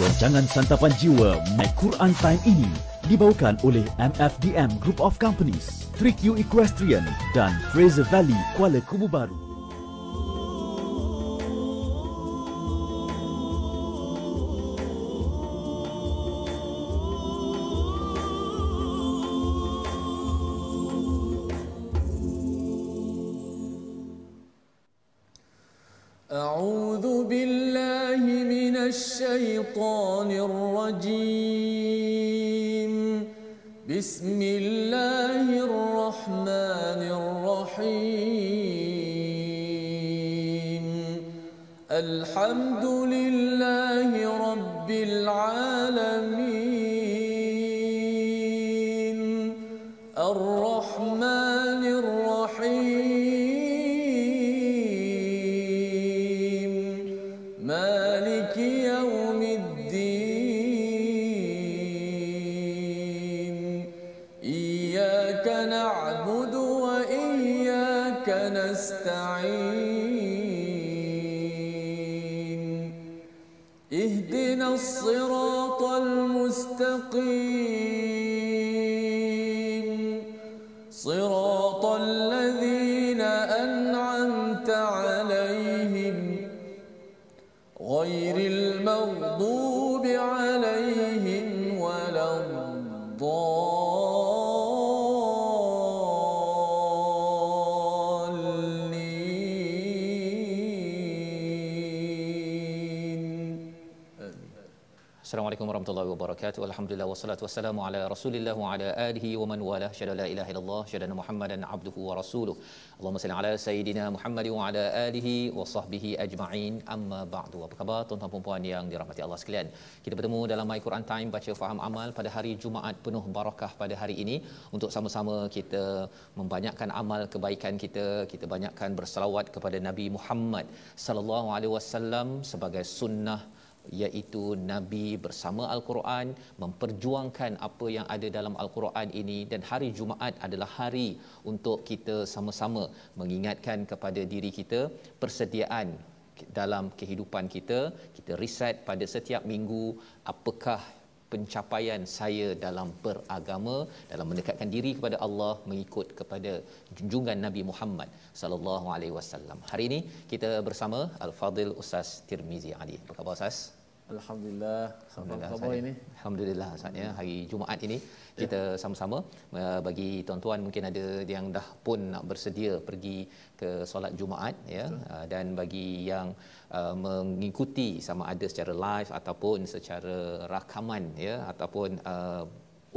Rancangan Santapan Jiwa My Quran Time ini dibawakan oleh MFDM Group of Companies, 3Q Equestrian dan Fraser Valley Kuala Kubu Baru. أعوذ بالله من الشيطان الرجيم بسم الله الرحمن الرحيم الحمد لله رب العالمين الرحمن الرحيم مالك يوم الدين إياك نعبد وإياك نستعين اهدنا الصراط المستقيم صراط الذين أنعمت عليهم غير المغضوب عليهم ولا الضالين. Assalamualaikum warahmatullahi wabarakatuh. Alhamdulillah wassalatu wassalamu ala Rasulillah wa ala alihi wa man walah. Syada la ilaha illallah, syada Muhammadan abduhu wa rasuluh. Allahumma salli ala sayidina Muhammad wa ala alihi wa sahbihi ajma'in. Amma ba'du. Apa khabar tuan-tuan dan puan yang dirahmati Allah sekalian? Kita bertemu dalam My Quran Time baca faham amal pada hari Jumaat penuh barakah pada hari ini untuk sama-sama kita membanyakkan amal kebaikan kita, kita banyakkan berselawat kepada Nabi Muhammad sallallahu alaihi wasallam sebagai sunnah, iaitu Nabi bersama Al-Quran memperjuangkan apa yang ada dalam Al-Quran ini, dan hari Jumaat adalah hari untuk kita sama-sama mengingatkan kepada diri kita persediaan dalam kehidupan kita. Kita riset pada setiap minggu apakah pencapaian saya dalam beragama, dalam mendekatkan diri kepada Allah, mengikut kepada junjungan Nabi Muhammad sallallahu alaihi wasallam. Hari ini kita bersama Al-Fadil Ustaz Tirmizi Ali. Apa khabar Ustaz? Alhamdulillah. Alhamdulillah. Apa ini? Alhamdulillah Ustaz ya. Hari Jumaat ini kita sama-sama bagi tuan-tuan mungkin ada yang dah pun nak bersedia pergi ke solat Jumaat ya, dan bagi yang mengikuti sama ada secara live ataupun secara rakaman ya, ataupun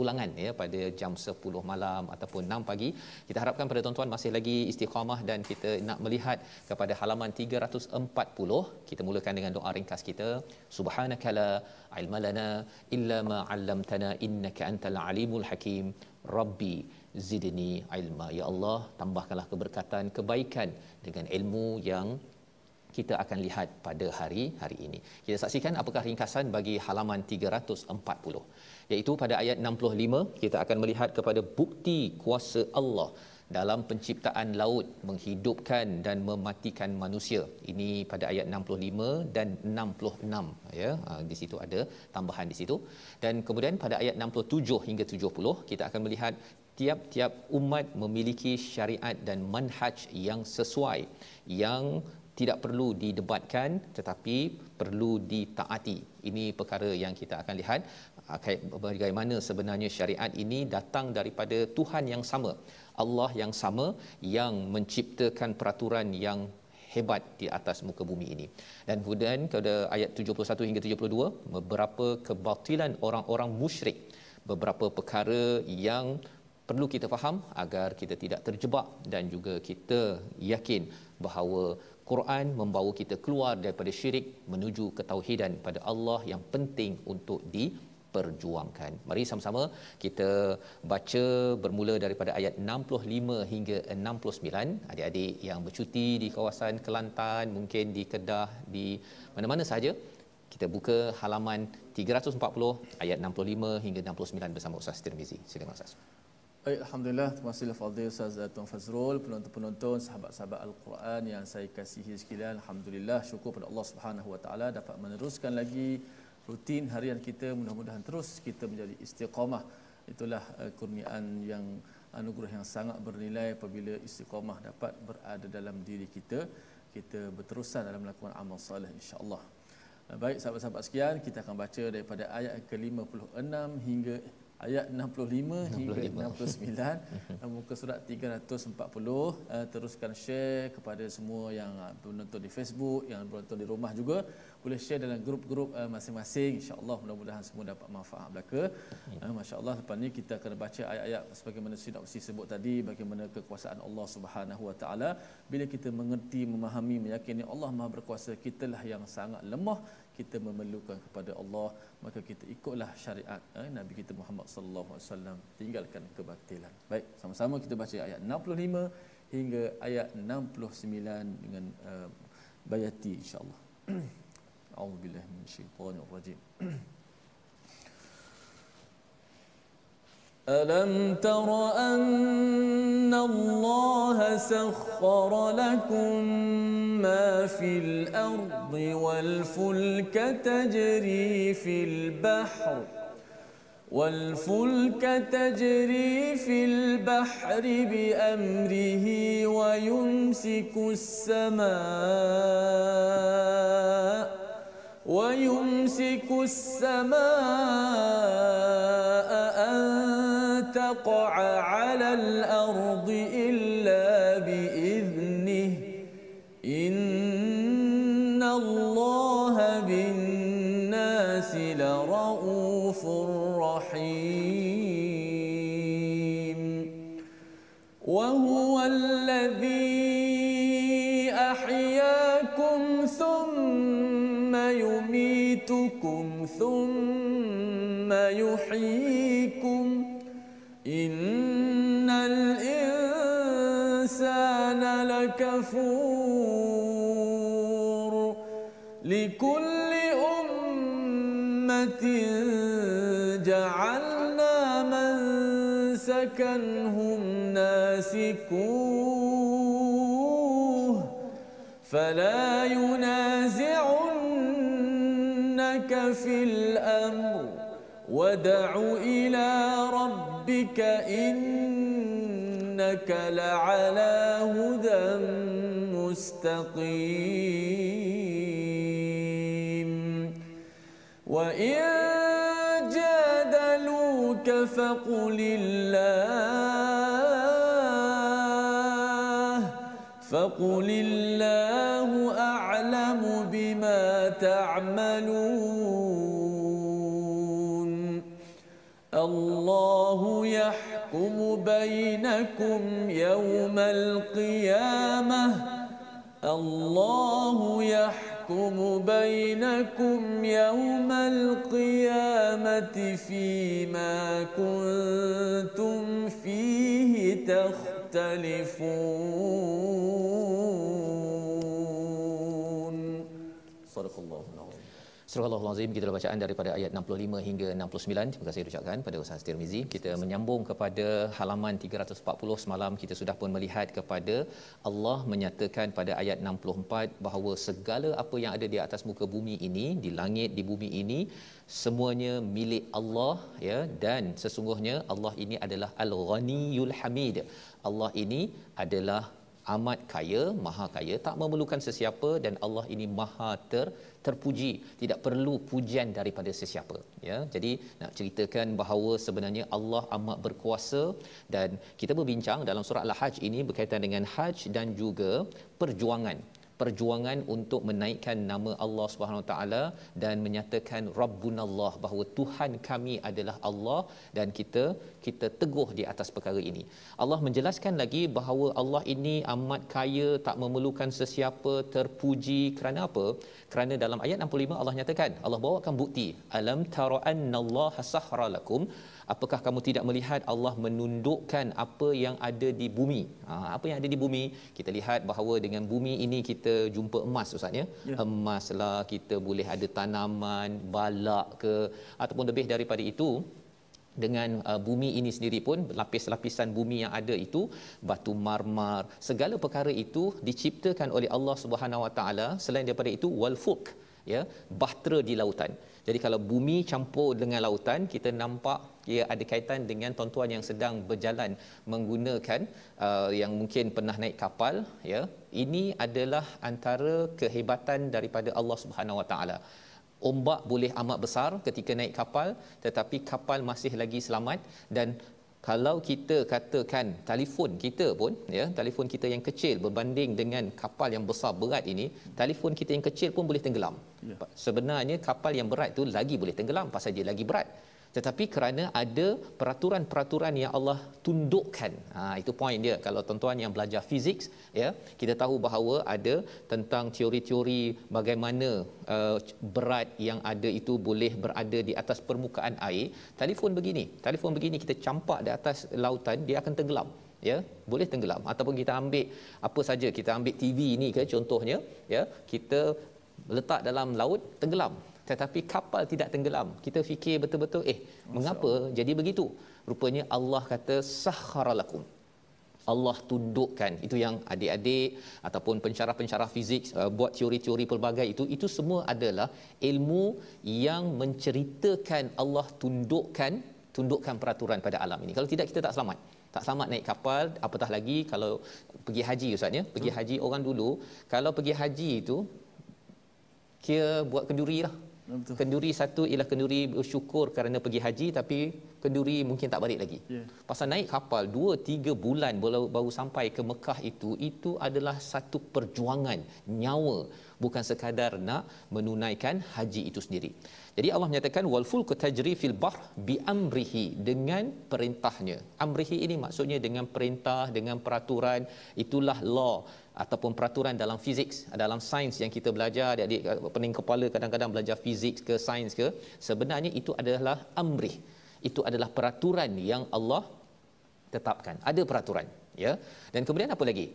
ulangan ya pada jam 10 malam ataupun 6 pagi. Kita harapkan pada tuan-tuan masih lagi istiqamah dan kita nak melihat kepada halaman 340. Kita mulakan dengan doa ringkas kita. Subhanakala ilma lana illa ma 'allamtana innaka antal alimul hakim. Rabbi zidni ilma. Ya Allah, tambahkanlah keberkatan, kebaikan dengan ilmu yang kita akan lihat pada hari ini. Kita saksikan apakah ringkasan bagi halaman 340. Iaitu pada ayat 65 kita akan melihat kepada bukti kuasa Allah dalam penciptaan laut, menghidupkan dan mematikan manusia. Ini pada ayat 65 dan 66 ya. Di situ ada tambahan di situ. Dan kemudian pada ayat 67 hingga 70 kita akan melihat tiap-tiap umat memiliki syariat dan manhaj yang sesuai, yang tidak perlu didebatkan tetapi perlu ditaati. Ini perkara yang kita akan lihat bagaimana sebenarnya syariat ini datang daripada Tuhan yang sama, Allah yang sama, yang menciptakan peraturan yang hebat di atas muka bumi ini. Dan kemudian pada ayat 71 hingga 72 beberapa kebatilan orang-orang musyrik, beberapa perkara yang perlu kita faham agar kita tidak terjebak, dan juga kita yakin bahawa Quran membawa kita keluar daripada syirik menuju ketauhidan pada Allah yang penting untuk diperjuangkan. Mari sama-sama kita baca bermula daripada ayat 65 hingga 69. Adik-adik yang bercuti di kawasan Kelantan, mungkin di Kedah, di mana-mana sahaja, kita buka halaman 340 ayat 65 hingga 69 bersama Ustaz Tirmizi. Silakan Ustaz. Baik, alhamdulillah, terima kasih Fadil Ustaz Tuan Fazrul, penonton-penonton, sahabat-sahabat Al-Quran yang saya kasihi sekalian. Alhamdulillah, syukur pada Allah Subhanahu Wa Taala dapat meneruskan lagi rutin harian kita, mudah-mudahan terus kita menjadi istiqamah. Itulah kurniaan yang anugerah yang sangat bernilai apabila istiqamah dapat berada dalam diri kita, kita berterusan dalam melakukan amal soleh insya-Allah. Baik sahabat-sahabat sekalian, kita akan baca daripada ayat ke-56 hingga ayat 65 hingga 69 muka surat 340. Teruskan share kepada semua yang menonton di Facebook, yang menonton di rumah juga boleh share dalam grup-grup masing-masing, insya-Allah. Mudah-mudahan semua dapat manfaat belaka. Masya-Allah, lepas ni kita akan baca ayat-ayat sebagaimana sinopsis sebut tadi, bagaimana kekuasaan Allah Subhanahu Wa Taala. Bila kita mengerti, memahami, meyakini Allah Maha berkuasa, kitalah yang sangat lemah, kita memerlukan kepada Allah, maka kita ikutlah syariat Nabi kita Muhammad sallallahu alaihi wasallam, tinggalkan kebatilan. Baik, sama-sama kita baca ayat 65 hingga ayat 69 dengan bayati insya-Allah. A'udzubillahi minasyaitonir rajim. ألم تر أن الله سخر لكم ما في الأرض والفلك تجري في البحر بأمره ويمسك السماء أن تقع على الأرض إلا بإذنه إن الله بالناس لرؤوف رحيم وهو الذي أحياكم ثم يميتكم ثم يحييكم إن الإنسان لكفور لكل أمة جعلنا منسكا هم ناسكوه فلا ينازعنك في الأمر وادع إلى ربك إنك لعلى هدى مستقيم وإن جادلوك فقل الله أعلم بما تعملون الله يحكم بينكم يوم القيامة فيما كنتم فيه تختلفون صدق الله العظيم. Surah Al-Azim, kita bacaan daripada ayat 65 hingga 69. Terima kasih ucapkan pada Ustaz Tirmizi. Kita menyambung kepada halaman 340 semalam. Kita sudah pun melihat kepada Allah menyatakan pada ayat 64 bahawa segala apa yang ada di atas muka bumi ini, di langit, di bumi ini, semuanya milik Allah, ya, dan sesungguhnya Allah ini adalah Al-Ghaniyul Hamid. Allah ini adalah amat kaya, maha kaya, tak memerlukan sesiapa, dan Allah ini maha terpuji, tidak perlu pujian daripada sesiapa, ya. Jadi nak ceritakan bahawa sebenarnya Allah amat berkuasa, dan kita berbincang dalam surah Al-Hajj ini berkaitan dengan haji dan juga perjuangan untuk menaikkan nama Allah Subhanahu Wa Taala dan menyatakan Rabbunallah, bahawa Tuhan kami adalah Allah, dan kita teguh di atas perkara ini. Allah menjelaskan lagi bahawa Allah ini amat kaya, tak memerlukan sesiapa, terpuji. Kerana apa? Kerana dalam ayat 65 Allah nyatakan, Allah bawakan bukti, alam tara annallaha sahhara lakum, apakah kamu tidak melihat Allah menundukkan apa yang ada di bumi? Apa yang ada di bumi? Kita lihat bahawa dengan bumi ini kita jumpa emas, Ustaz, ya. Emas lah, kita boleh ada tanaman, balak ke, ataupun lebih daripada itu. Dengan bumi ini sendiri pun, lapis-lapisan bumi yang ada itu, batu marmar, segala perkara itu diciptakan oleh Allah Subhanahu Wa Taala. Selain daripada itu, wal fulk, ya, bahtera di lautan. Jadi kalau bumi campur dengan lautan, kita nampak ia ada kaitan dengan tuan-tuan yang sedang berjalan menggunakan yang mungkin pernah naik kapal, ya. Ini adalah antara kehebatan daripada Allah Subhanahu Wa Taala. Ombak boleh amat besar ketika naik kapal, tetapi kapal masih lagi selamat. Dan kalau kita katakan telefon kita pun, ya, telefon kita yang kecil berbanding dengan kapal yang besar berat ini, telefon kita yang kecil pun boleh tenggelam. Ya. Sebenarnya kapal yang berat tu lagi boleh tenggelam pasal dia lagi berat. Tetapi kerana ada peraturan-peraturan yang Allah tundukkan. Itu poin dia. Kalau tuan-tuan yang belajar fizik, ya, kita tahu bahawa ada tentang teori-teori bagaimana berat yang ada itu boleh berada di atas permukaan air. Telefon begini kita campak di atas lautan, dia akan tenggelam, ya, boleh tenggelam. Ataupun kita ambil apa saja, kita ambil TV ni ke contohnya, ya, kita letak dalam laut, tenggelam. Tetapi kapal tidak tenggelam. Kita fikir betul-betul, mengapa jadi begitu? Rupanya Allah kata sahharalakum. Allah tundukkan. Itu yang adik-adik ataupun pensyarah-pensyarah fizik buat teori-teori pelbagai itu semua adalah ilmu yang menceritakan Allah tundukkan peraturan pada alam ini. Kalau tidak, kita tak selamat naik kapal, apatah lagi kalau pergi haji, ustaz, ya. Pergi haji, orang dulu kalau pergi haji itu kira buat kenduri lah. Betul. Kenduri satu ialah kenduri bersyukur kerana pergi haji, tapi kenduri mungkin tak balik lagi. Pasal naik kapal 2-3 bulan baru sampai ke Mekah, itu adalah satu perjuangan nyawa, bukan sekadar nak menunaikan haji itu sendiri. Jadi Allah menyatakan wal fulku tajri fil bahr bi amrihi, dengan perintahnya. Amrihi ini maksudnya dengan perintah, dengan peraturan. Itulah law ataupun peraturan dalam fizik, dalam sains yang kita belajar. Adik-adik pening kepala kadang-kadang belajar fizik ke sains ke, sebenarnya itu adalah amrih. Itu adalah peraturan yang Allah tetapkan. Ada peraturan, ya. Dan kemudian apa lagi?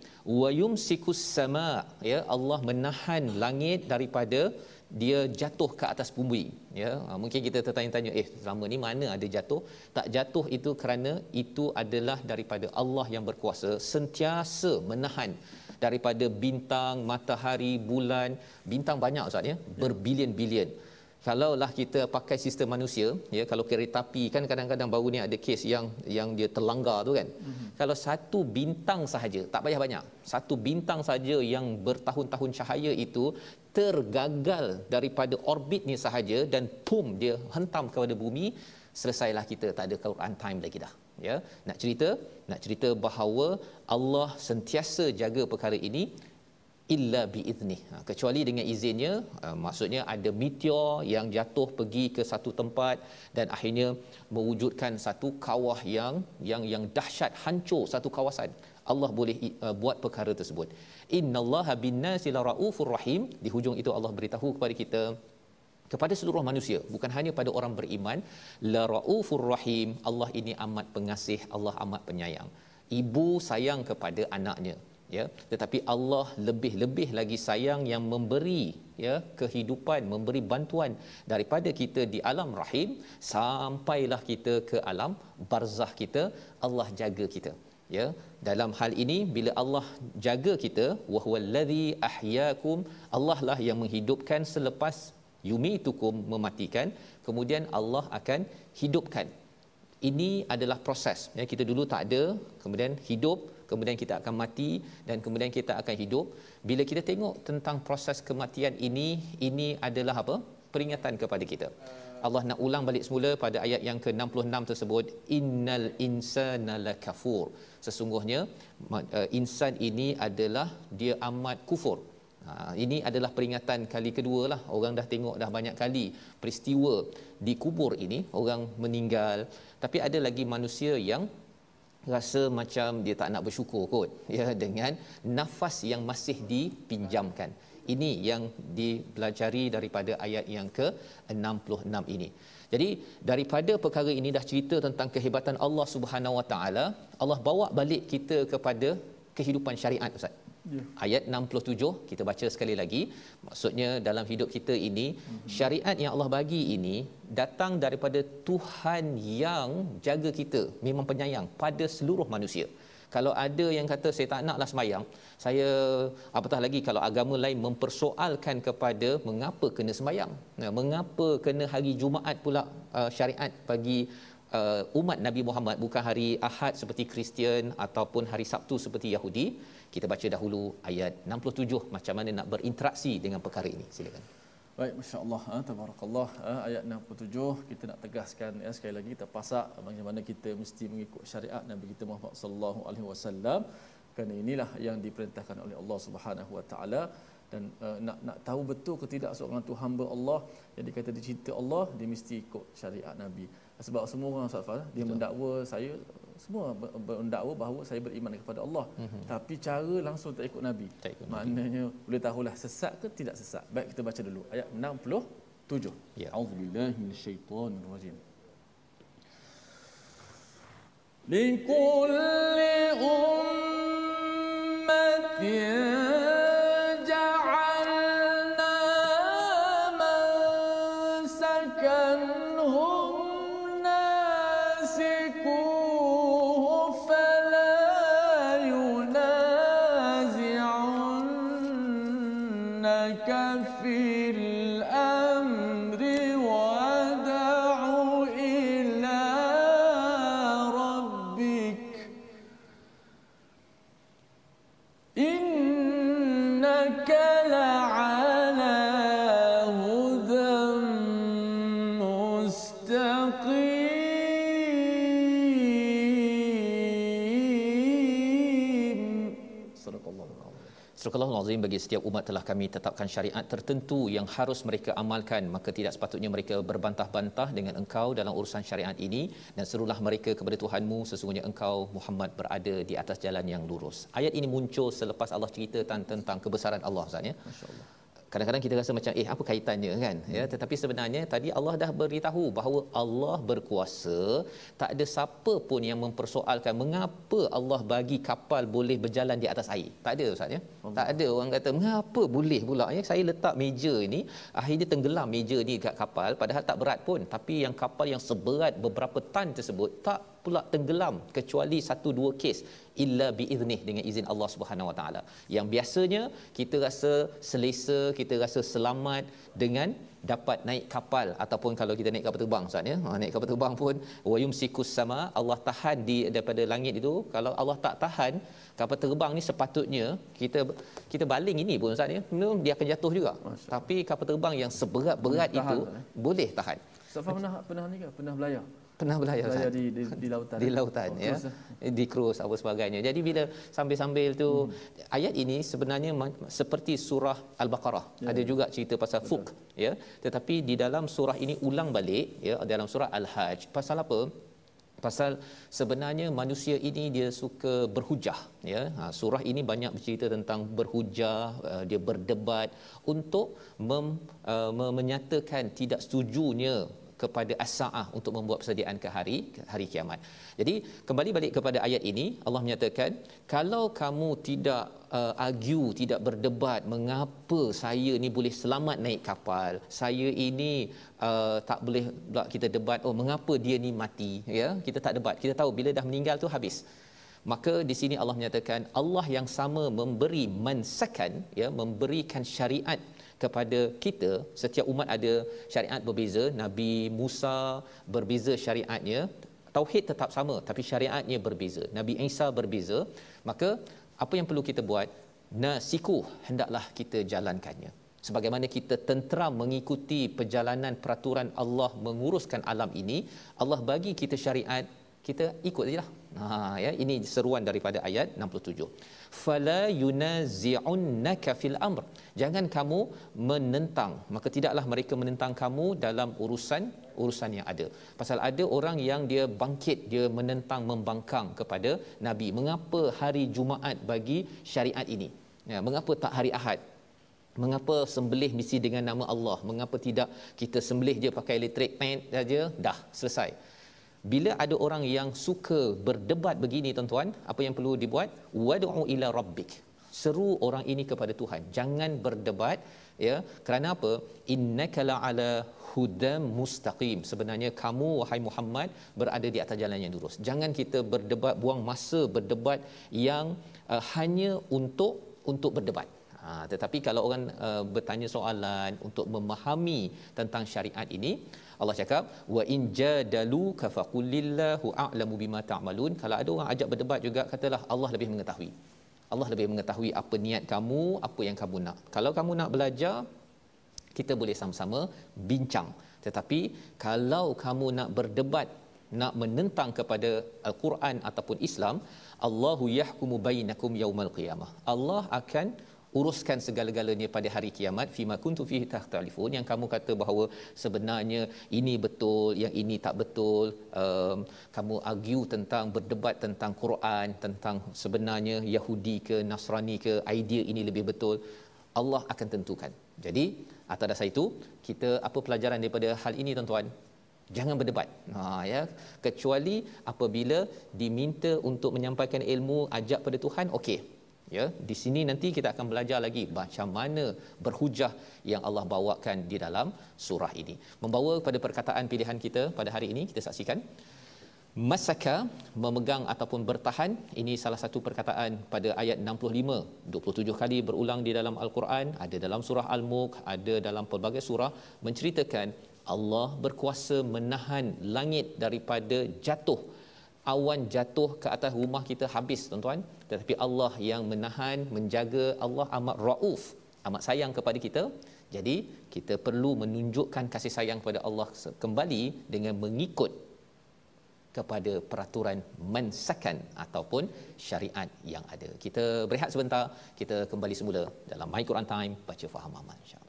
Wa yumsikus sama, ya, Allah menahan langit daripada dia jatuh ke atas bumi, ya. Mungkin kita tertanya-tanya, selama ni mana ada jatuh? Tak jatuh itu kerana itu adalah daripada Allah yang berkuasa, sentiasa menahan daripada bintang, matahari, bulan. Bintang banyak, ustaz, ya, berbilion-bilion. Kalaulah kita pakai sistem manusia, ya, kalau kereta api kan kadang-kadang baru ni ada kes yang dia terlanggar tu kan. Kalau satu bintang sahaja, tak payah banyak, satu bintang saja yang bertahun-tahun cahaya itu tergagal daripada orbitnya sahaja dan pum, dia hentam kepada bumi, selesailah kita, tak ada Quran time lagi dah, ya. Nak cerita bahawa Allah sentiasa jaga perkara ini illa biiznih, kecuali dengan izinnya. Maksudnya ada meteor yang jatuh pergi ke satu tempat dan akhirnya mewujudkan satu kawah yang dahsyat, hancur satu kawasan. Allah boleh buat perkara tersebut. Innallaha binnasi laraufur rahim. Di hujung itu Allah beritahu kepada kita, kepada seluruh manusia, bukan hanya pada orang beriman. Laraufur rahim, Allah ini amat pengasih, Allah amat penyayang. Ibu sayang kepada anaknya, ya, tetapi Allah lebih lagi sayang yang memberi, ya, kehidupan, memberi bantuan daripada kita di alam rahim sampailah kita ke alam barzakh kita. Allah jaga kita, ya. Dalam hal ini bila Allah jaga kita, wa huwallazi ahyaakum, Allah lah yang menghidupkan selepas yumitukum, mematikan, kemudian Allah akan hidupkan. Ini adalah proses, ya. Kita dulu tak ada, kemudian hidup, kemudian kita akan mati, dan kemudian kita akan hidup. Bila kita tengok tentang proses kematian ini adalah apa? Peringatan kepada kita. Allah nak ulang balik semula pada ayat yang ke-66 tersebut, innal insana lakafur. Sesungguhnya insan ini adalah dia amat kufur. Ini adalah peringatan kali kedua lah. Orang dah tengok dah banyak kali peristiwa di kubur ini, orang meninggal, tapi ada lagi manusia yang rasa macam dia tak nak bersyukur kot, ya, dengan nafas yang masih dipinjamkan. Ini yang dipelajari daripada ayat yang ke-66 ini. Jadi daripada perkara ini dah cerita tentang kehebatan Allah Subhanahu Wa Taala. Allah bawa balik kita kepada kehidupan syariat, ustaz. Ayat 67 kita baca sekali lagi. Maksudnya dalam hidup kita ini, syariat yang Allah bagi ini datang daripada Tuhan yang jaga kita, memang penyayang pada seluruh manusia. Kalau ada yang kata saya tak naklah sembahyang, saya apatah lagi kalau agama lain mempersoalkan kepada mengapa kena sembahyang, mengapa kena hari Jumaat pula syariat bagi umat Nabi Muhammad, bukan hari Ahad seperti Kristian ataupun hari Sabtu seperti Yahudi. Kita baca dahulu ayat 67 macam mana nak berinteraksi dengan perkara ini. Silakan. Baik, masya-Allah, tabarakallah. Ayat 67 kita nak tegaskan sekali lagi kita pasak bagaimana kita mesti mengikut syariat Nabi kita Muhammad sallallahu alaihi wasallam, kerana inilah yang diperintahkan oleh Allah Subhanahu wa taala. Dan nak tahu betul ke tidak seorang tu hamba Allah yang dikata dicinta Allah, dia mesti ikut syariat Nabi. Sebab semua orang Ustaz dia mendakwa saya, semua mendakwa bahawa saya beriman kepada Allah, tapi cara langsung tak ikut Nabi. Maknanya boleh tahulah sesat ke tidak sesat. Baik, kita baca dulu ayat 67. Ya. Auzubillahi minasyaitonir rajim. Likulli ummatin Azim, bagi setiap umat telah kami tetapkan syariat tertentu yang harus mereka amalkan, maka tidak sepatutnya mereka berbantah-bantah dengan engkau dalam urusan syariat ini, dan serulah mereka kepada Tuhanmu, sesungguhnya engkau Muhammad berada di atas jalan yang lurus. Ayat ini muncul selepas Allah cerita tentang kebesaran Allah, Ustaz, ya. Masya-Allah. Kadang-kadang kita rasa macam apa kaitannya kan, ya, tetapi sebenarnya tadi Allah dah beritahu bahawa Allah berkuasa. Tak ada siapa pun yang mempersoalkan mengapa Allah bagi kapal boleh berjalan di atas air. Tak ada, Ustaz, ya. Tak ada orang kata mengapa boleh pula, ya, saya letak meja ni akhirnya tenggelam meja ni kat kapal, padahal tak berat pun, tapi yang kapal yang seberat beberapa tan tersebut tak pula tenggelam, kecuali 1-2 kes illa biiznih, dengan izin Allah Subhanahu Wa Taala. Yang biasanya kita rasa selesa, kita rasa selamat dengan dapat naik kapal, ataupun kalau kita naik kapal terbang, Ustaz, ya, naik kapal terbang pun wayumsikus sama, Allah tahan daripada langit itu. Kalau Allah tak tahan kapal terbang ni, sepatutnya kita baling ini pun, Ustaz, ya, dia akan jatuh juga. Tapi kapal terbang yang seberat-berat itu boleh tahan. Safa pernah ni ke? Pernah belayar di lautan. Di lautan, ya. Di cruise apa sebagainya. Jadi bila sambil-sambil tu ayat ini sebenarnya seperti surah Al-Baqarah. Ya. Ada juga cerita pasal Fuk, ya. Tetapi di dalam surah ini ulang balik, ya, dalam surah Al-Hajj. Pasal apa? Pasal sebenarnya manusia ini dia suka berhujah, ya. Surah ini banyak bercerita tentang berhujah, dia berdebat untuk menyatakan tidak setujunya kepada as-saah, untuk membuat persediaan ke hari kiamat. Jadi kembali balik kepada ayat ini, Allah menyatakan kalau kamu tidak argue, tidak berdebat mengapa saya ni boleh selamat naik kapal, saya ini tak boleh pula kita debat mengapa dia ni mati, ya, kita tak debat, kita tahu bila dah meninggal tu habis. Maka di sini Allah menyatakan Allah yang sama memberi mansakan, ya, memberikan syariat kepada kita. Setiap umat ada syariat berbeza. Nabi Musa berbeza syariatnya, tauhid tetap sama tapi syariatnya berbeza. Nabi Isa berbeza. Maka apa yang perlu kita buat? Nasiku, hendaklah kita jalankannya. Sebagaimana kita tenteram mengikuti perjalanan peraturan Allah menguruskan alam ini, Allah bagi kita syariat, kita ikut sajalah. Ya, ini seruan daripada ayat 67. Fala yunazi'unnaka fil amr. Jangan kamu menentang, maka tidaklah mereka menentang kamu dalam urusan yang ada. Pasal ada orang yang dia bangkit, dia menentang, membangkang kepada Nabi. Mengapa hari Jumaat bagi syariat ini? Ya, mengapa tak hari Ahad? Mengapa sembelih mesti dengan nama Allah? Mengapa tidak kita sembelih je pakai elektrik pen saja, dah selesai? Bila ada orang yang suka berdebat begini, tuan-tuan, apa yang perlu dibuat? Wad'u ila rabbik. seru orang ini kepada Tuhan, jangan berdebat, ya. Kerana apa? Innaka la'ala hudam mustaqim. Sebenarnya kamu wahai Muhammad berada di atas jalan yang lurus. Jangan kita berdebat, buang masa berdebat yang hanya untuk berdebat. Tetapi kalau orang bertanya soalan untuk memahami tentang syariat ini, Allah cakap wa in jadaluka faqulillahu a'lamu bima ta'malun. Kalau ada orang ajak berdebat juga, katalah Allah lebih mengetahui. Allah lebih mengetahui apa niat kamu, apa yang kamu nak. Kalau kamu nak belajar, kita boleh sama-sama bincang. Tetapi kalau kamu nak berdebat, nak menentang kepada Al-Quran ataupun Islam, Allahu yahkumu bainakum yaumal qiyamah. Allah akan uruskan segala-galanya pada hari kiamat. Fima kuntum fihi takhtalifun, yang kamu kata bahawa sebenarnya ini betul, yang ini tak betul, kamu argue tentang, berdebat tentang Quran, tentang sebenarnya Yahudi ke Nasrani ke, idea ini lebih betul, Allah akan tentukan. Jadi atas dasar itu, kita apa pelajaran daripada hal ini tuan-tuan? Jangan berdebat. Ya, kecuali apabila diminta untuk menyampaikan ilmu, ajak pada Tuhan, okey. Ya, di sini nanti kita akan belajar lagi macam mana berhujah yang Allah bawakan di dalam surah ini. Membawa kepada perkataan pilihan kita pada hari ini, kita saksikan masaka, memegang ataupun bertahan. Ini salah satu perkataan pada ayat 65, 27 kali berulang di dalam Al-Quran, ada dalam surah Al-Mulk, ada dalam pelbagai surah, menceritakan Allah berkuasa menahan langit daripada jatuh, awan jatuh ke atas rumah kita habis tuan-tuan, tetapi Allah yang menahan, menjaga. Allah amat rauf, amat sayang kepada kita. Jadi kita perlu menunjukkan kasih sayang kepada Allah kembali dengan mengikut kepada peraturan mansakan ataupun syariat yang ada. Kita berehat sebentar, kita kembali semula dalam My Quran Time, baca faham amal insya-Allah.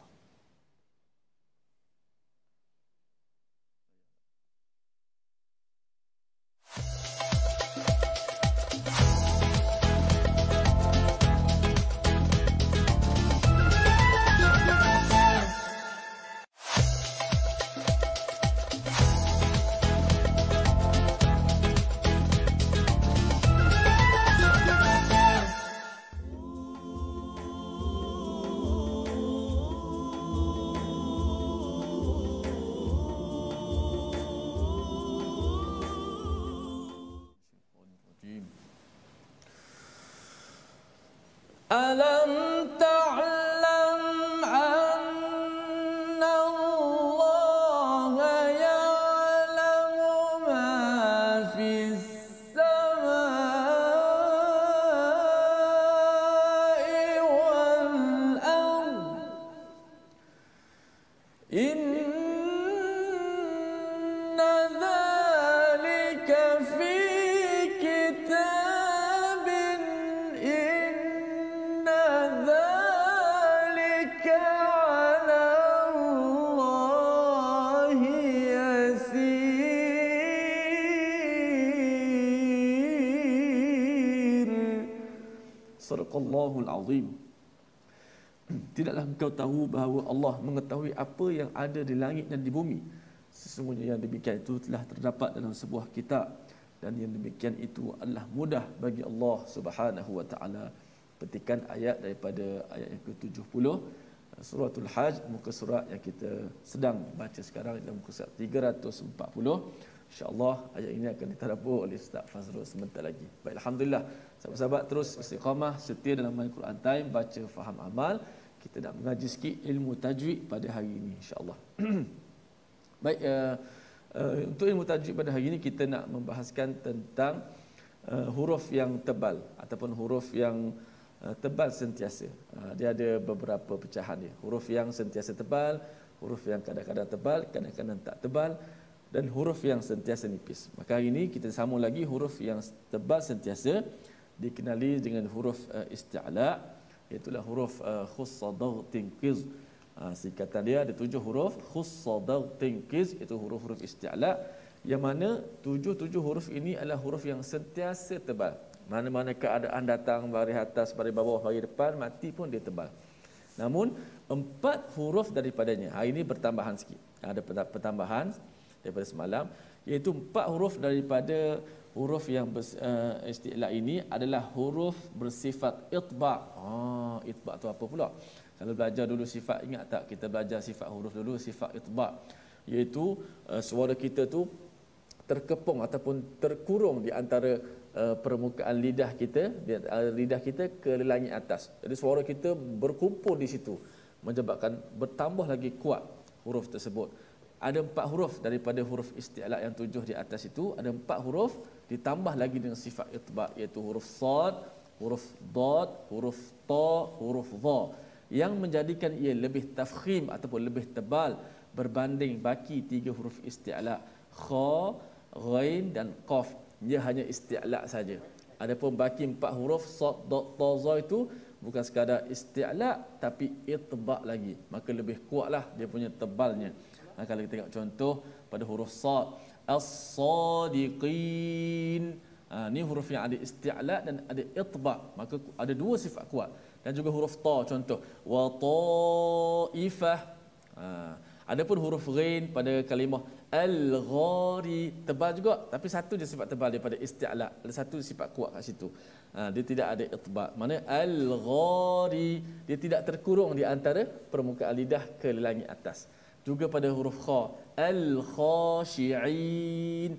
Alam ta'lam anna Allah ya'lamu ma fis samai wal ard. Inna dhalika fi kitabin, inna dhalika ala Allahi yasir. Sadaqallahul azim. Tidaklah engkau tahu bahawa Allah mengetahui apa yang ada di langit dan di bumi. Sesungguhnya yang demikian itu telah terdapat dalam sebuah kitab, dan yang demikian itu adalah mudah bagi Allah Subhanahu wa taala. Petikan ayat daripada ayat yang ke-70 Suratul Hajj, muka surat yang kita sedang baca sekarang, dalam muka surat 340. InsyaAllah ayat ini akan ditadabbur oleh Ustaz Fazrul sebentar lagi. Baik, alhamdulillah. Sahabat-sahabat terus istiqamah setia dalam My Quran Time, baca faham amal. Kita nak mengaji sikit ilmu tajwid pada hari ini insya-Allah. Baik, untuk ilmu tajwid pada hari ini kita nak membahaskan tentang huruf yang tebal ataupun huruf yang tebal sentiasa. Dia ada beberapa pecahan dia. Huruf yang sentiasa tebal, huruf yang kadang-kadang tebal, kadang-kadang tak tebal, dan huruf yang sentiasa nipis. Maka hari ini kita sambung lagi huruf yang tebal sentiasa, dikenali dengan huruf isti'la, iaitu huruf khussadar tinqiz. Singkatan dia ada 7 huruf khussadar tinqiz, itu huruf-huruf isti'la, yang mana 7 huruf ini adalah huruf yang sentiasa tebal. Mana-mana keadaan datang, baris atas, baris bawah, baris depan, mati pun dia tebal. Namun 4 huruf daripadanya, hari ini bertambahan sikit. Ada pertambahan daripada semalam, iaitu 4 huruf daripada huruf yang isti'la ini adalah huruf bersifat itba'. Itba' tu apa pula? Kalau belajar dulu sifat, ingat tak kita belajar sifat huruf dulu, sifat itba', iaitu suara kita tu terkepung ataupun terkurung di antara permukaan lidah kita ke langit atas. Jadi suara kita berkumpul di situ, menyebabkan bertambah lagi kuat huruf tersebut. Ada 4 huruf daripada huruf isti'la yang 7 di atas itu, ada 4 huruf ditambah lagi dengan sifat itba', iaitu huruf sad, huruf dad, huruf ta, huruf dha, yang menjadikan ia lebih tafkhim ataupun lebih tebal berbanding baki 3 huruf isti'la, kha, ghain dan qaf. Dia hanya isti'la saja. Adapun baki 4 huruf sad, dad, ta, za itu bukan sekadar isti'la tapi itba' lagi, maka lebih kuatlah dia punya tebalnya. Kalau kita tengok contoh pada huruf sad, as-sadiqin, ni huruf yang ada isti'la dan ada itba', maka ada 2 sifat kuat. Dan juga huruf ta, contoh wa ta'ifah. Adapun huruf ghain pada kalimah al-ghari, tebal juga, tapi satu je sifat tebal daripada isti'la, ada satu sifat kuat kat situ. Dia tidak ada itba'. Mana al-ghari, dia tidak terkurung di antara permukaan lidah ke langit atas. Juga pada huruf kha, al-khashi'in,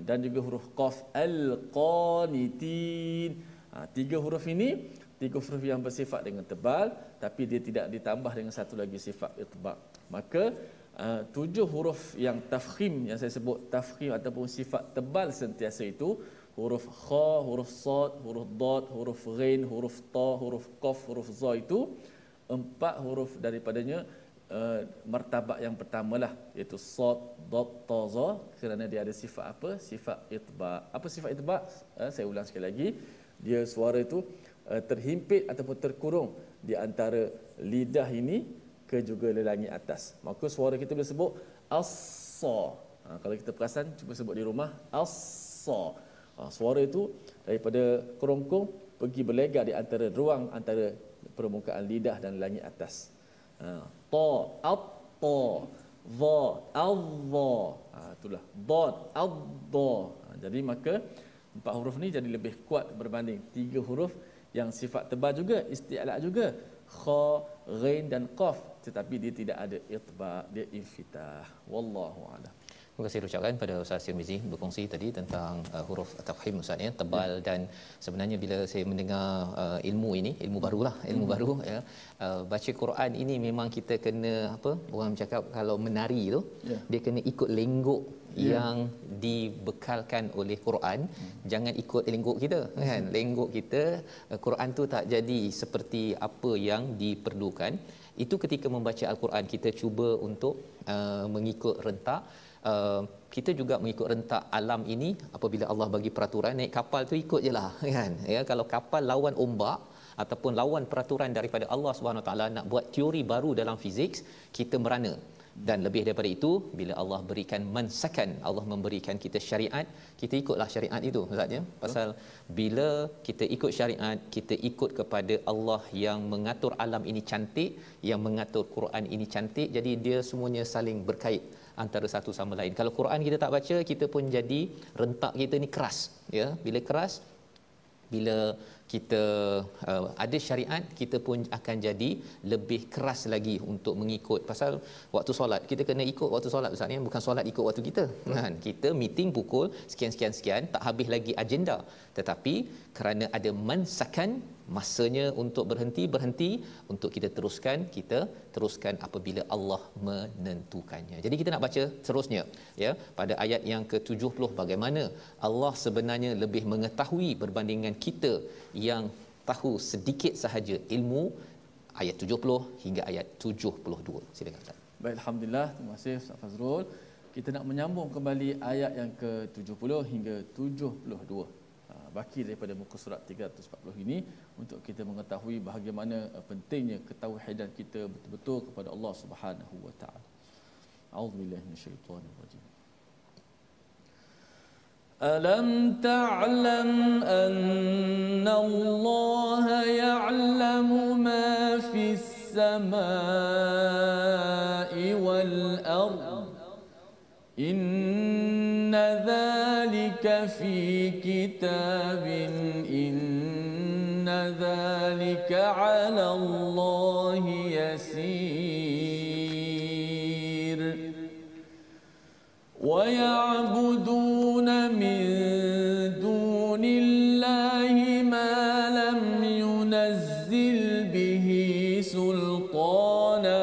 dan juga huruf qaf, al-qanitin. 3 huruf ini 3 huruf yang bersifat dengan tebal, tapi dia tidak ditambah dengan satu lagi sifat itba'. Maka 7 huruf yang tafkhim, yang saya sebut tafkhim ataupun sifat tebal sentiasa itu, huruf kha, huruf sad, huruf dad, huruf ghain, huruf ta, huruf qaf, huruf za itu 4 huruf daripadanya martabak yang pertamalah, iaitu sad, dad, ta, za, kerana dia ada sifat apa? Sifat itba'. Apa sifat itba'? Saya ulang sekali lagi. Dia suara itu terhimpit ataupun terkurung di antara lidah ini ke juga langit atas. Maka suara kita boleh sebut as-sa. Kalau kita perasan, cuba sebut di rumah, as-sa. Suara itu daripada kerongkong pergi berlegar di antara ruang antara permukaan lidah dan langit atas. Ta, at-ta, za, al-za. Itulah dad, ad-da. Jadi maka 4 huruf ni jadi lebih kuat berbanding 3 huruf yang sifat tebal juga, isti'la juga, kha, ghain dan qaf, tetapi dia tidak ada itba', dia infitah. Wallahu a'lam. Terima kasih ucapkan pada Ustaz Tirmizi berkongsi tadi tentang huruf tafkhim Ustaz ya, tebal. Dan sebenarnya bila saya mendengar ilmu ini, ilmu barulah, ilmu baru ya, baca Quran ini memang kita kena apa, orang cakap kalau menari tu dia kena ikut lenggok yang dibekalkan oleh Quran. Jangan ikut lenggok kita kan. Lenggok kita Quran tu tak jadi seperti apa yang diperlukan. Itu ketika membaca Al-Quran kita cuba untuk mengikut rentak. Kita juga mengikut rentak alam ini. Apabila Allah bagi peraturan naik kapal tu ikut jelah kan ya. Kalau kapal lawan ombak ataupun lawan peraturan daripada Allah Subhanahu taala, nak buat teori baru dalam fizik, kita merana. Dan lebih daripada itu, bila Allah berikan mansakan, Allah memberikan kita syariat, kita ikutlah syariat itu Ustaz ya. Pasal bila kita ikut syariat, kita ikut kepada Allah yang mengatur alam ini cantik, yang mengatur Quran ini cantik. Jadi dia semuanya saling berkait antara satu sama lain. Kalau Quran kita tak baca, kita pun jadi rentak kita ni keras ya. Bila keras, bila kita ada syariat, kita pun akan jadi lebih keras lagi untuk mengikut. Pasal waktu solat kita kena ikut waktu solat Ustaz ni, bukan solat ikut waktu kita kan. Kita meeting pukul sekian, tak habis lagi agenda, tetapi kerana ada mansakan, masanya untuk berhenti, untuk kita teruskan apabila Allah menentukannya. Jadi kita nak baca terusnya ya, pada ayat yang ke-70, bagaimana Allah sebenarnya lebih mengetahui berbandingan kita yang tahu sedikit sahaja ilmu, ayat 70 hingga ayat 72. Silakan Ustaz. Baik, alhamdulillah, terima kasih Ustaz Fazrul. Kita nak menyambung kembali ayat yang ke-70 hingga 72. Baki daripada muka surat 340 ini untuk kita mengetahui bagaimana pentingnya ketauhidan kita betul-betul kepada Allah Subhanahu wa taala. A'udzubillahi minasyaitonir rajim. Alam ta'lam anna Allah ya'lamu ma fis samaa'i wal ard. ذلك في كتاب إن ذلك على الله يسير ويعبدون من دون الله ما لم ينزل به سلطانا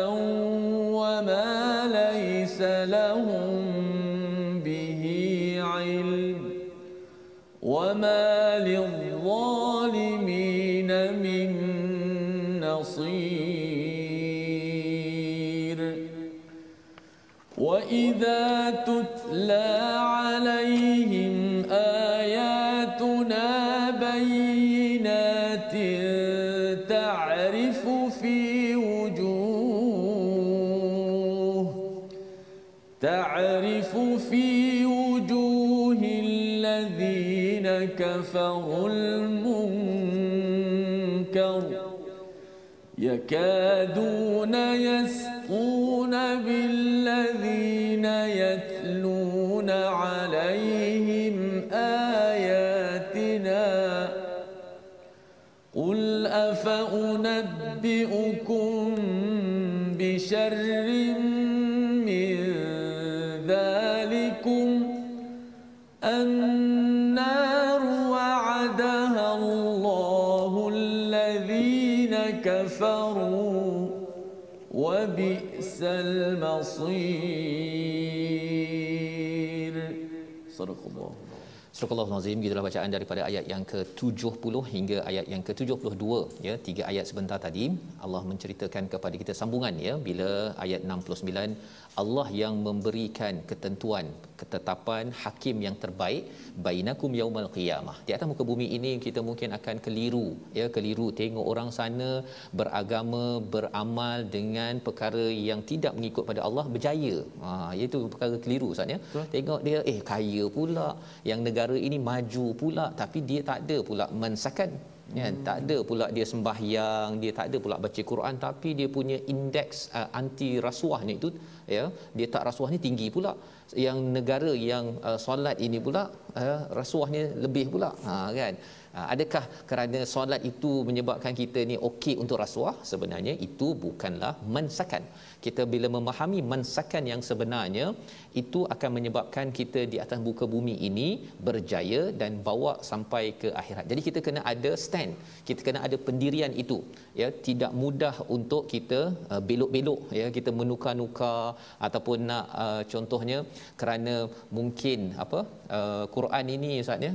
وما ليس لهم به علم وما للظالمين من نصير وإذا تتلى عليهم آياتنا بينات تعرف في وجوه الذين كفروا المنكر يكادون يسقون بالذين يتلون عليهم آياتنا قل أفأنبئكم بشر من ذلكم النار وعدها الله الذين كفروا وبئس المصير صدق الله. Surah Al-Azim, gitulah bacaan daripada ayat yang ke-70 hingga ayat yang ke-72 ya, 3 ayat sebentar tadi Allah menceritakan kepada kita sambungan ya, bila ayat 69 Allah yang memberikan ketentuan, ketetapan hakim yang terbaik bainakum yaumal qiyamah. Di atas muka bumi ini kita mungkin akan keliru ya, keliru tengok orang sana beragama, beramal dengan perkara yang tidak mengikut pada Allah berjaya. Iaitu perkara keliru Ustaz ya. Tengok dia kaya pula, yang negara ini maju pula, tapi dia tak ada pula mensakan ya, tak ada pula dia sembahyang, dia tak ada pula baca Quran, tapi dia punya indeks anti rasuah ni itu ya, dia tak rasuahnya tinggi pula. Yang negara yang solat ini pula rasuahnya lebih pula kan. Adakah kerana solat itu menyebabkan kita ni okey untuk rasuah? Sebenarnya itu bukanlah mansakan. Kita bila memahami mansakan yang sebenarnya, itu akan menyebabkan kita di atas muka bumi ini berjaya dan bawa sampai ke akhirat. Jadi kita kena ada stand, kita kena ada pendirian itu ya. Tidak mudah untuk kita belok-belok ya, kita menukar-nukar ataupun nak contohnya kerana mungkin Quran ini Ustaz ya,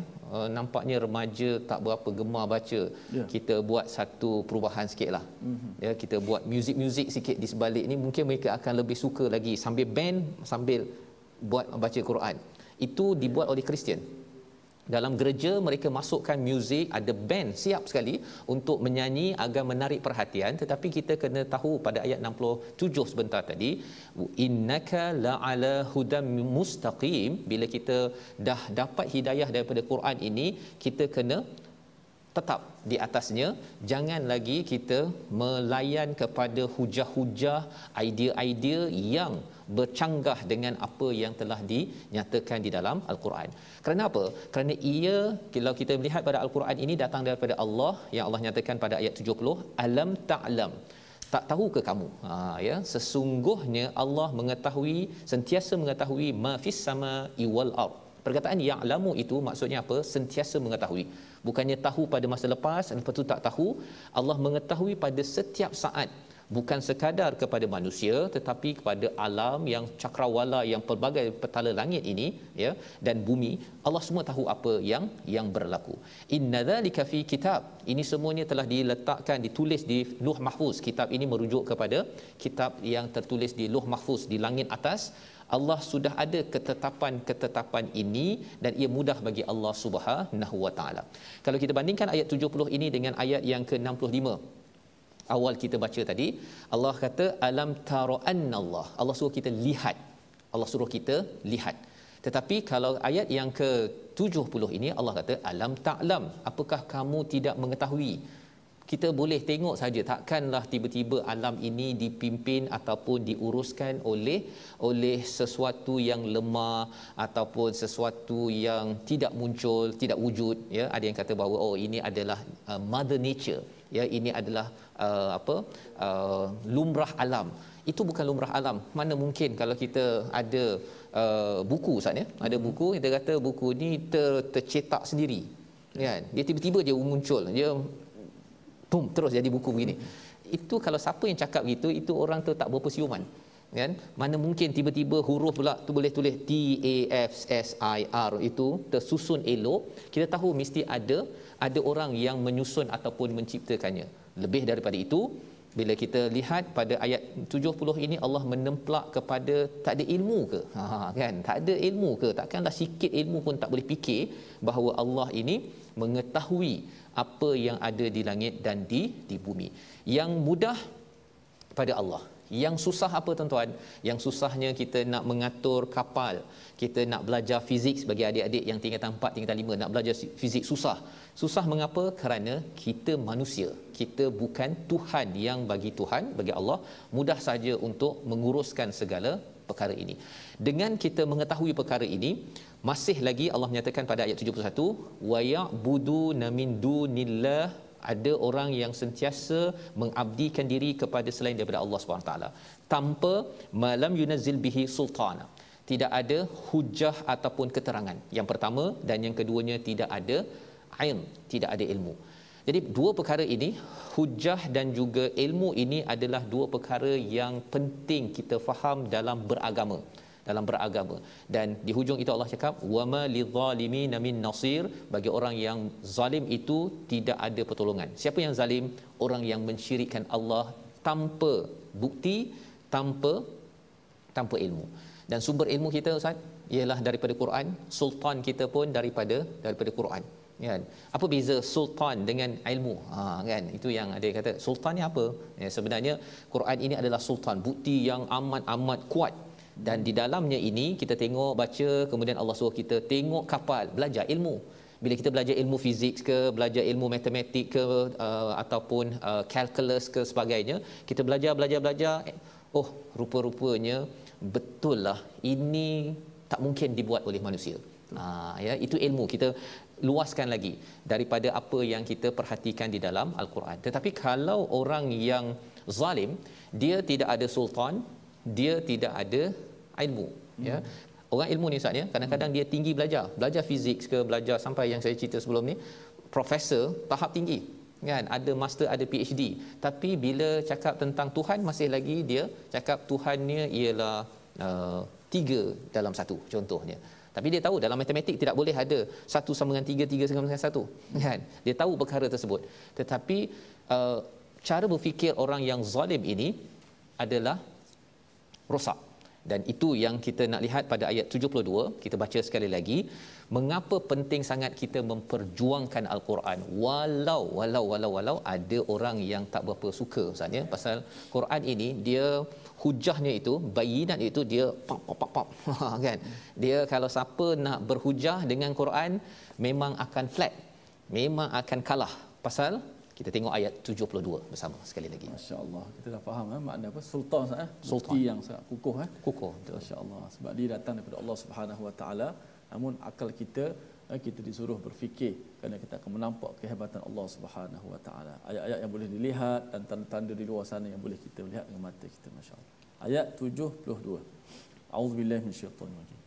nampaknya remaja tak berapa gemar baca. Kita buat satu perubahan sikitlah. Ya, kita buat muzik-muzik sikit di sebalik ni, mungkin mereka akan lebih suka lagi sambil band sambil buat baca Quran. Itu dibuat oleh Kristian. Dalam gereja mereka masukkan muzik, ada band siap sekali untuk menyanyi agar menarik perhatian, tetapi kita kena tahu pada ayat 67 sebentar tadi, innaka la'ala hudam mustaqim. Bila kita dah dapat hidayah daripada Quran ini, kita kena tetap di atasnya. Jangan lagi kita melayan kepada hujah-hujah, idea-idea yang bercanggah dengan apa yang telah dinyatakan di dalam Al-Quran. Kerana apa? Kerana ia, kalau kita melihat pada Al-Quran ini datang daripada Allah, yang Allah nyatakan pada ayat 70, alam ta'lam, tak tahu ke kamu ya, sesungguhnya Allah mengetahui, sentiasa mengetahui ma fis sama'i wal ard. Perkataan ya'lamu itu maksudnya apa? Sentiasa mengetahui. Bukannya tahu pada masa lepas, lepas tu tak tahu. Allah mengetahui pada setiap saat. Bukan sekadar kepada manusia, tetapi kepada alam yang cakrawala, yang pelbagai petala langit ini ya, dan bumi. Allah semua tahu apa yang berlaku. Inna dzalika fi kitab. Ini semuanya telah diletakkan, ditulis di Lauh Mahfuz. Kitab ini merujuk kepada kitab yang tertulis di Lauh Mahfuz di langit atas. Allah sudah ada ketetapan-ketetapan ini dan ia mudah bagi Allah Subhanahu Wa Taala. Kalau kita bandingkan ayat 70 ini dengan ayat yang ke-65 awal kita baca tadi, Allah kata alam tara annallah. Allah suruh kita lihat. Allah suruh kita lihat. Tetapi kalau ayat yang ke-70 ini Allah kata alam ta'lam. Apakah kamu tidak mengetahui? Kita boleh tengok saja, takkanlah tiba-tiba alam ini dipimpin ataupun diuruskan oleh sesuatu yang lemah ataupun sesuatu yang tidak muncul, tidak wujud, ya. Ada yang kata bahawa ini adalah mother nature, ya, ini adalah lumrah alam. Itu bukan lumrah alam. Mana mungkin kalau kita ada buku, Ustaz, ya, ada buku, kita kata buku ni tercetak sendiri, kan? Dia tiba-tiba je muncul, dia terus jadi buku begini. Itu kalau siapa yang cakap gitu, itu orang tu tak berapa siuman, kan? Mana mungkin tiba-tiba huruf pula tu boleh tulis TAFSIR itu tersusun elok. Kita tahu mesti ada orang yang menyusun ataupun menciptakannya. Lebih daripada itu, bila kita lihat pada ayat 70 ini, Allah menemplak kepada tak ada ilmu ke? Kan? Tak ada ilmu ke? Takkanlah sikit ilmu pun tak boleh fikir bahawa Allah ini mengetahui apa yang ada di langit dan di bumi. Yang mudah pada Allah. Yang susah apa, tuan-tuan? Yang susahnya kita nak mengatur kapal, kita nak belajar fizik. Bagi adik-adik yang tingkatan 4, tingkatan 5 nak belajar fizik susah. Susah mengapa? Kerana kita manusia. Kita bukan Tuhan. Yang bagi Tuhan, bagi Allah, mudah saja untuk menguruskan segala perkara ini. Dengan kita mengetahui perkara ini, masih lagi Allah menyatakan pada ayat 71, wa ya'buduna min dunillah, ada orang yang sentiasa mengabdikan diri kepada selain daripada Allah SWT tanpa malam yunazzil bihi sultana. Tidak ada hujah ataupun keterangan. Yang pertama, dan yang keduanya, tidak ada ilm, tidak ada ilmu. Jadi dua perkara ini, hujah dan juga ilmu ini adalah dua perkara yang penting kita faham dalam beragama. Dan di hujung itu Allah cakap, wama lizzalimin min nasir, bagi orang yang zalim itu tidak ada pertolongan. Siapa yang zalim? Orang yang mensyirikkan Allah tanpa bukti, tanpa ilmu. Dan sumber ilmu kita, Ustaz, ialah daripada Quran. Sultan kita pun daripada Quran, kan? Apa beza sultan dengan ilmu? Kan, itu yang ada yang kata sultan ni apa? Ya, sebenarnya Quran ini adalah sultan, bukti yang amat kuat. Dan di dalamnya ini kita tengok, baca, kemudian Allah suruh kita tengok kapal, belajar ilmu. Bila kita belajar ilmu fizik ke, belajar ilmu matematik ke, ataupun calculus ke sebagainya, kita belajar, oh, rupa-rupanya betul lah, ini tak mungkin dibuat oleh manusia. Ya, itu ilmu. Kita luaskan lagi daripada apa yang kita perhatikan di dalam Al-Quran. Tetapi kalau orang yang zalim, dia tidak ada sultan, dia tidak ada ilmu, ya. Orang ilmu ni, Ustaz, ya, kadang-kadang dia tinggi belajar fizik ke, belajar sampai yang saya cerita sebelum ni, profesor tahap tinggi, kan, ada master, ada PhD, tapi bila cakap tentang Tuhan, masih lagi dia cakap Tuhannya ialah 3 dalam 1 contohnya. Tapi dia tahu dalam matematik tidak boleh ada 1 sama dengan 3, 3 sama dengan 1, kan? Dia tahu perkara tersebut. Tetapi cara berfikir orang yang zalim ini adalah rosak. Dan itu yang kita nak lihat pada ayat 72. Kita baca sekali lagi. Mengapa penting sangat kita memperjuangkan Al-Quran, walau ada orang yang tak berapa suka, Ustaz, ya, pasal Quran ini dia hujahnya itu, bayinat itu, dia pop kan. Dia kalau siapa nak berhujah dengan Quran memang akan flat, memang akan kalah. Pasal kita tengok ayat 72 bersama sekali lagi. Masya-Allah, kita dah faham makna apa sultan, sultan yang sangat kukuh, kukuh. Masya-Allah, sebab dia datang daripada Allah Subhanahu Wa Taala. Namun akal kita disuruh berfikir, kerana kita akan menampak kehebatan Allah Subhanahu Wa Taala. Ayat-ayat yang boleh dilihat dan tanda-tanda di luar sana yang boleh kita lihat dengan mata kita, masya-Allah. Ayat 72. A'udzubillahi minasyaitanir rajim.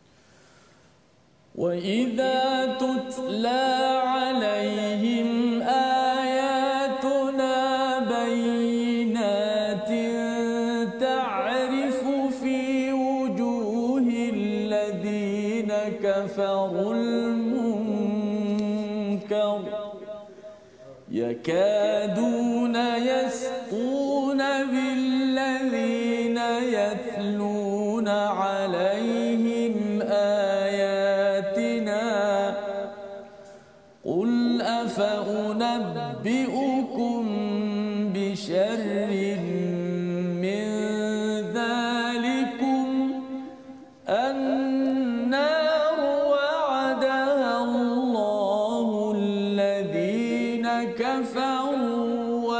Wa idza tutla 'alaihim ayatuna bayyinatin ta'rifu fi wujuhil ladzina kafarul munkar yakaduna yasquna billadzina yatluna 'alaihim ayatina qul afa unabbi'ukum bi syarrin min dhalikum annar wa'adaha Allahu alladhina kafaru wa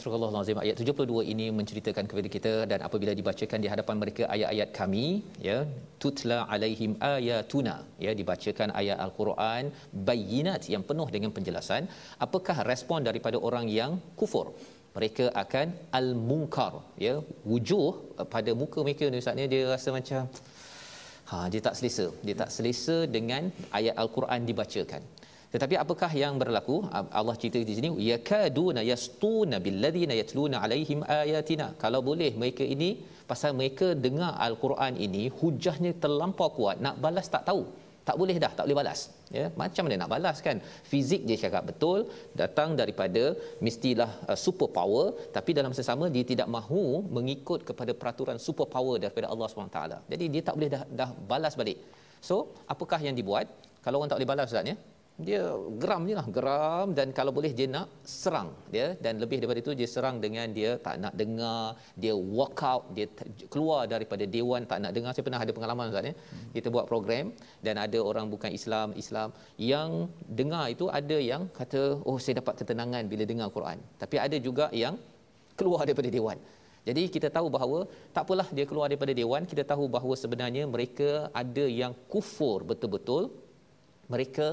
Astagfirullahalazim, ayat 72 ini menceritakan kepada kita, dan apabila dibacakan di hadapan mereka ayat-ayat kami, ya, tutla alaihim ayatuna, ya, dibacakan ayat al-Quran bayyinat yang penuh dengan penjelasan, apakah respon daripada orang yang kufur? Mereka akan al-munkar, ya, wujuh pada muka mereka ni Ustaz ni, dia rasa macam dia tak selesa dengan ayat al-Quran dibacakan. Tetapi apakah yang berlaku? Allah cerita di sini, yakaduna yastuna billadhina yatluna alaihim ayatina. Kalau boleh, mereka ini pasal mereka dengar al-Quran ini hujahnya terlampau kuat, nak balas tak tahu. Tak boleh dah, tak boleh balas. Ya, macam mana nak balas kan? Fizik dia cakap betul, datang daripada mestilah super power, tapi dalam sesama dia tidak mahu mengikut kepada peraturan super power daripada Allah SWT. Jadi dia tak boleh dah balas balik. So, apakah yang dibuat? Kalau orang tak boleh balas Ustaz ya, dia geram je lah, geram, dan kalau boleh dia nak serang dia, dan lebih daripada itu dia serang dengan dia tak nak dengar, dia walk out, dia keluar daripada dewan, tak nak dengar. Saya pernah ada pengalaman Ustaz ya, kita buat program dan ada orang bukan Islam yang dengar itu, ada yang kata oh saya dapat ketenangan bila dengar Quran, tapi ada juga yang keluar daripada dewan. Jadi kita tahu bahawa tak apalah dia keluar daripada dewan, kita tahu bahawa sebenarnya mereka ada yang kufur betul-betul. Mereka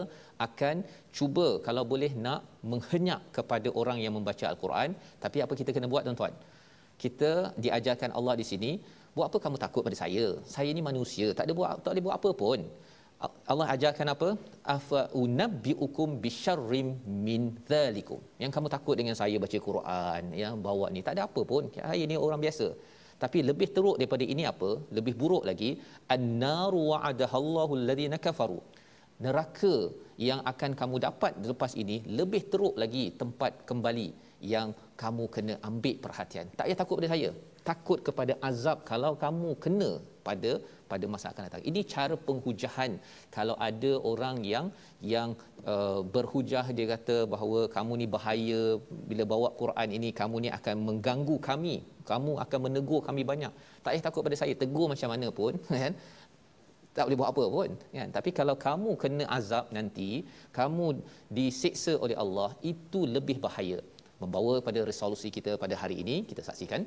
akan cuba kalau boleh nak menghenyak kepada orang yang membaca al-Quran. Tapi apa kita kena buat tuan-tuan? Kita diajarkan Allah di sini, buat apa kamu takut pada saya? Saya ni manusia, tak boleh buat apa pun. Allah ajarkan apa? Afa unabbiukum bisyarrim min dzalikum. Yang kamu takut dengan saya baca Quran, yang bawa ni tak ada apa pun. Saya ni orang biasa. Tapi lebih teruk daripada ini apa? Lebih buruk lagi, an-naru wa'adahallahu alladhina kafaru. Neraka yang akan kamu dapat lepas ini lebih teruk lagi tempat kembali yang kamu kena ambil perhatian. Tak payah takut pada saya, takut kepada azab kalau kamu kena pada masa akan datang. Ini cara penghujahan. Kalau ada orang yang berhujah, dia kata bahawa kamu ni bahaya, bila bawa Quran ini kamu ni akan mengganggu kami, kamu akan menegur kami banyak. Tak payah takut pada saya, tegur macam mana pun kan, tak boleh buat apa pun kan. Tapi kalau kamu kena azab nanti, kamu disiksa oleh Allah, itu lebih bahaya. Membawa pada resolusi kita pada hari ini, kita saksikan,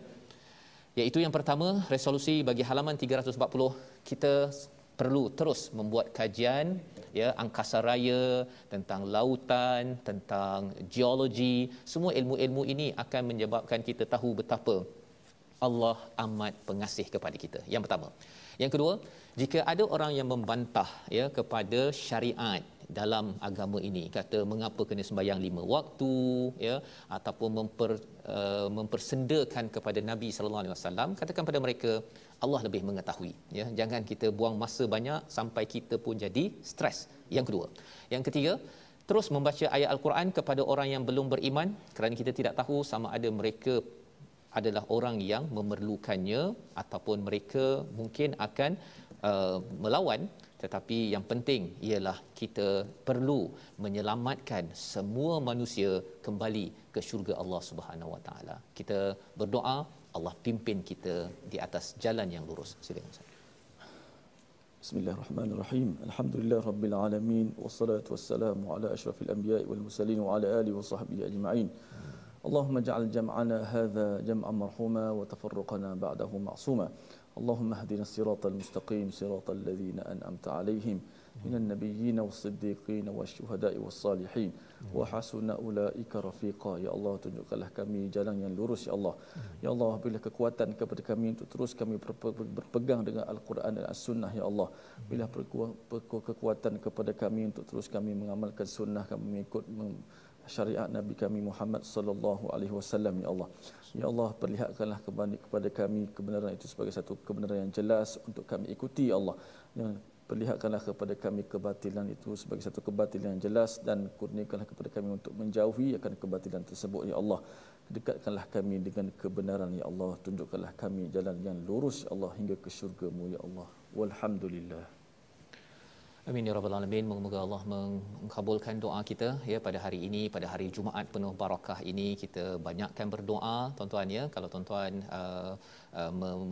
iaitu yang pertama, resolusi bagi halaman 340, kita perlu terus membuat kajian ya, angkasa raya, tentang lautan, tentang geologi. Semua ilmu-ilmu ini akan menyebabkan kita tahu betapa Allah amat pengasih kepada kita. Yang pertama. Yang kedua, jika ada orang yang membantah ya kepada syariat dalam agama ini, kata mengapa kena sembahyang 5 waktu ya, ataupun mempersendakan kepada Nabi sallallahu alaihi wasallam, katakan pada mereka Allah lebih mengetahui ya. Jangan kita buang masa banyak sampai kita pun jadi stres. Yang kedua. Yang ketiga, terus membaca ayat al-Quran kepada orang yang belum beriman, kerana kita tidak tahu sama ada mereka adalah orang yang memerlukannya ataupun mereka mungkin akan melawan. Tetapi yang penting ialah kita perlu menyelamatkan semua manusia kembali ke syurga Allah Subhanahu Wa Taala. Kita berdoa Allah pimpin kita di atas jalan yang lurus. Silakan Ustaz. Bismillahirrahmanirrahim. Alhamdulillahirabbil alamin, wassalatu wassalamu ala asyrafil anbiya'i wal mursalin wa ala alihi wa sahbihi ajma'in. اللهم اجعل جمعنا هذا جمعا مرحوما وتفرقنا بعده معصوما. اللهم اهدنا الصراط المستقيم صراط الذين أنعمت عليهم من النبيين والصديقين والشهداء والصالحين وحسن أولئك رفيقا. Ya Allah, tunjukkanlah kami jalan yang lurus ya Allah. Ya Allah, berilah kekuatan kepada kami untuk terus kami berpegang dengan Al-Quran dan As-Sunnah ya Allah. Berilah kekuatan kepada kami untuk terus kami mengamalkan sunnah, kami mengikut syariat Nabi kami Muhammad sallallahu alaihi wasallam ya Allah. Ya Allah, perlihatkanlah kepada kami kebenaran itu sebagai satu kebenaran yang jelas untuk kami ikuti ya Allah. Perlihatkanlah kepada kami kebatilan itu sebagai satu kebatilan yang jelas, dan kurniakanlah kepada kami untuk menjauhi akan kebatilan tersebut ya Allah. Dekatkanlah kami dengan kebenaran ya Allah. Tunjukkanlah kami jalan yang lurus ya Allah hingga ke syurga-Mu ya Allah. Walhamdulillah. Amin ya rabbal alamin. Moga Allah mengkabulkan doa kita ya pada hari ini, pada hari Jumaat penuh barakah ini. Kita banyakkan berdoa tuan-tuan ya. Kalau tuan-tuan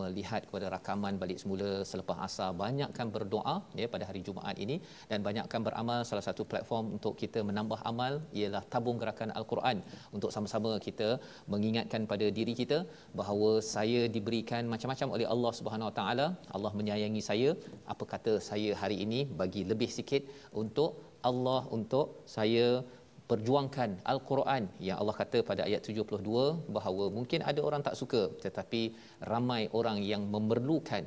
melihat kepada rakaman balik semula selepas asar, banyakkan berdoa ya pada hari Jumaat ini dan banyakkan beramal. Salah satu platform untuk kita menambah amal ialah tabung gerakan Al-Quran, untuk sama-sama kita mengingatkan pada diri kita bahawa saya diberikan macam-macam oleh Allah Subhanahu Wa Taala. Allah menyayangi saya. Apa kata saya hari ini bagi lebih sikit untuk Allah, untuk saya perjuangkan Al-Quran yang Allah kata pada ayat 72 bahawa mungkin ada orang tak suka, tetapi ramai orang yang memerlukan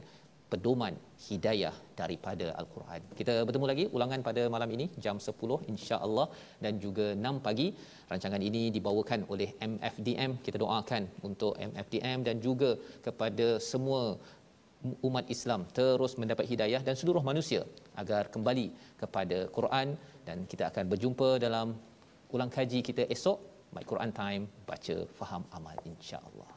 pedoman hidayah daripada Al-Quran. Kita bertemu lagi ulangan pada malam ini jam 10 insya-Allah dan juga 6 pagi. Rancangan ini dibawakan oleh MFDM. Kita doakan untuk MFDM dan juga kepada semua umat Islam terus mendapat hidayah dan seluruh manusia agar kembali kepada Quran, dan kita akan berjumpa dalam ulang kaji kita esok. My Quran Time, baca, faham, amal, insya-Allah.